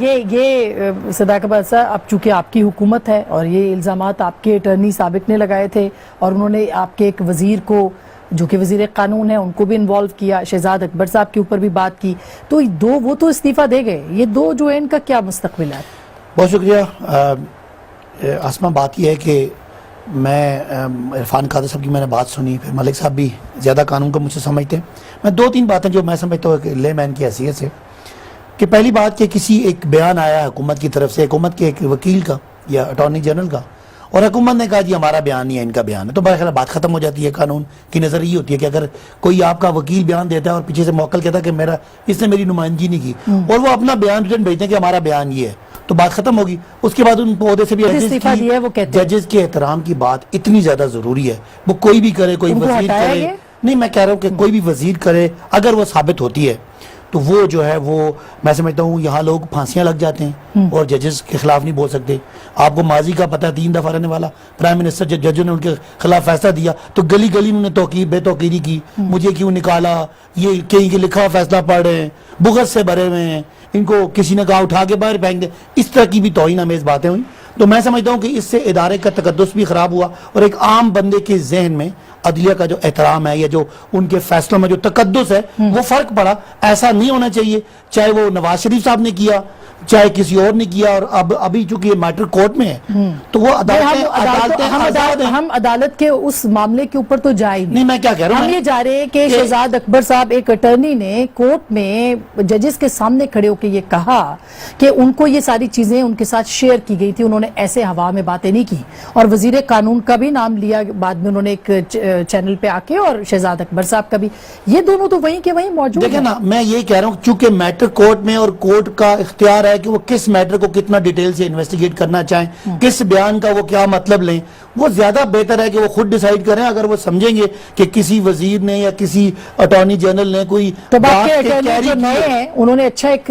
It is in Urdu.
یہ صداقت صاحب، اب چونکہ آپ کی حکومت ہے اور یہ الزامات آپ کے اٹرنی سابق نے لگائے تھے اور انہوں نے آپ کے ایک وزیر کو جو کہ وزیر قانون ہے ان کو بھی انوالو کیا، شہزاد اکبر صاحب کے اوپر بھی بات کی، تو وہ تو استعفیٰ دے گئے، یہ دو جو ہے ان کا کیا مستقبل ہے؟ بہت شکریہ آسمہ. بات یہ ہے کہ میں عرفان قادر صاحب کی میں نے بات سنی، پھر ملک صاحب بھی زیادہ قانون کو مجھ سے سمجھتے ہیں. میں دو تین باتیں جو میں سمجھتا ہوں لے مین کی حیثیت سے، کہ پہلی بات کہ کسی ایک بیان آیا حکومت کی طرف سے، حکومت کے ایک وکیل کا یا اٹارنی جنرل کا، اور حکومت نے کہا جی ہمارا بیان نہیں ہے، ان کا بیان ہے، تو میرا خیال بات ختم ہو جاتی ہے. قانون کی نظر یہ ہوتی ہے کہ اگر کوئی آپ کا وکیل بیان دیتا ہے اور پیچھے سے موکل کہتا ہے کہ اس نے میری نمائندگی نہیں کی، اور وہ اپنا بیان ریٹن بھیجتے ہیں کہ ہمارا بیان یہ ہے، تو بات ختم ہوگی. اس کے بعد ان کو عہدے سے بھی ججز کے احترام کی بات اتنی زیادہ ضروری ہے. وہ کوئی بھی کرے، کوئی وزیر کرے، نہیں میں کہہ رہا ہوں کہ کوئی بھی وزیر کرے، اگر وہ ثابت ہوتی ہے تو وہ جو ہے وہ میں سمجھتا ہوں یہاں لوگ پھانسیاں لگ جاتے ہیں اور ججز کے خلاف نہیں بول سکتے. آپ کو ماضی کا پتہ ہے 3 دفعہ رہنے والا پرائم منسٹر ججوں نے ان کے خلاف فیصلہ دیا تو گلی گلی انہوں نے بے توقیری کی، مجھے کیوں نکالا، یہ کہیں کہ لکھا فیصلہ پڑھ رہے ہیں، بغض سے بھرے ہوئے ہیں، ان کو کسی نے کہا اٹھا کے باہر پھینک دے. اس طرح کی بھی توہین آمیز باتیں ہوئیں. تو میں سمجھتا ہوں کہ اس سے ادارے کا تقدس بھی خراب ہوا اور ایک عام بندے کے ذہن میں عدلیہ کا جو احترام ہے یا جو ان کے فیصلوں میں جو تقدس ہے وہ فرق پڑا. ایسا نہیں ہونا چاہیے، چاہے وہ نواز شریف صاحب نے کیا چاہے کسی اور نے کیا. اور ابھی چونکہ یہ میٹر کورٹ میں ہے تو وہ ہم عدالت کے اس معاملے کے اوپر تو جائے نہیں. میں کیا کہہ رہا ہوں، ہم یہ جا رہے ہیں کہ شہزاد اکبر صاحب ایک اٹرنی نے کورٹ میں ججز کے سامنے کھڑے ہو کے یہ کہا کہ ان کو یہ ساری چیزیں ان کے ساتھ شیئر کی گئی تھی، انہوں نے ایسے ہوا میں باتیں نہیں کی، اور وزیر قانون کا بھی نام لیا بعد میں انہوں نے ایک چینل پہ آ کے، اور شہزاد اکبر صاحب کا بھی. یہ دونوں تو وہیں کے وہیں موجود ہیں. دیکھیں نا، میں یہ کہہ رہا ہوں چونکہ میٹر کورٹ میں اور کورٹ کا اختیار ہے کہ وہ کس میٹر کو کتنا ڈیٹیل سے انویسٹیگیٹ کرنا چاہیں، کس بیان کا وہ کیا مطلب لیں، وہ زیادہ بہتر ہے کہ وہ خود ڈیسائیڈ کریں. اگر وہ سمجھیں گے کہ کسی وزیر نے یا کسی اٹارنی جنرل نے کوئی تو بات جو نئے ہیں انہوں نے اچھا ایک